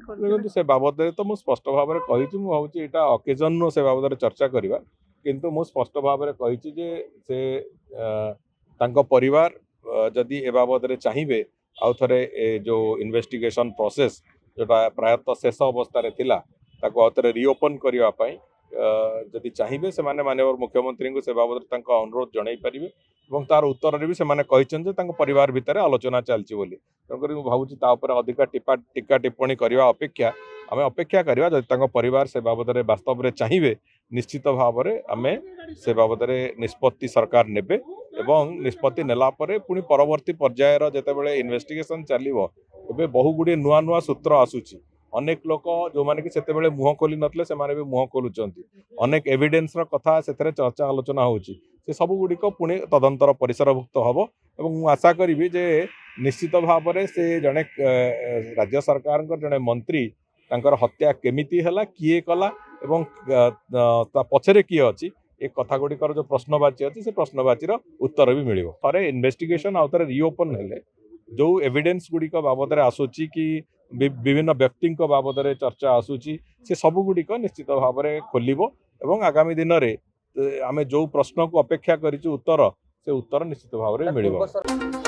देखो से बाबद तो मुझे स्पष्ट भाव में कही भावी यहाँ अकेजन से बाबद चर्चा करवा किंतु मुझे स्पष्ट भाव में कही से परिवार जदि ए बाबद चाहिए आउ थे जो इन्वेस्टिगेशन प्रोसेस जोटा प्रायतः शेष अवस्था थिला ताको आउ थे रिओपन करने जदि चाहिए से माननीय मुख्यमंत्री को से बाबद अनुरोध जन पारे और तार उत्तर भी से परिवार भितर आलोचना चलती तेणुक भावुँ अधिक टीका टिप्पणी करने अपेक्षा आम अपेक्षा करवा जब परिवार से बाबद वास्तव में चाहिए निश्चित भाव में आम से बाबद निष्पत्ति सरकार नेबे एवं निष्पत्ति नेला पुणी परवर्ती पर्यायर जितेबाला इन्वेस्टिगेशन चलो ए बहु गुड़े नुआ नुआ सूत्र आसूची अनेक लोक जो मैंने कि से मुह खोली नथिले से भी मुह खोलुंट अनेक एविडेंस कथा से चर्चा आलोचना होची से सब गुड़िक पुणी तदंतर परिसरभुक्त हम और आशा करी जे निश्चित भाव में से जड़े राज्य सरकार जड़े मंत्री तांकर हत्या केमिति हला किए कला एवं पछरे किए अच्छी एक कथा गुड़िकर जो प्रश्नवाची अच्छी से प्रश्नवाची उत्तर भी मिल थे इन्वेस्टिगेशन आउ थे रिओपन हेले जो एविडेंस गुड़िक बाबद आसूची कि विभिन्न व्यक्ति बाबद चर्चा आसूची से सब गुड़िक निश्चित भाव में खोलिबो एवं आगामी दिन में आम जो प्रश्न को अपेक्षा करिछु उत्तर से उत्तर निश्चित भाव में मिल।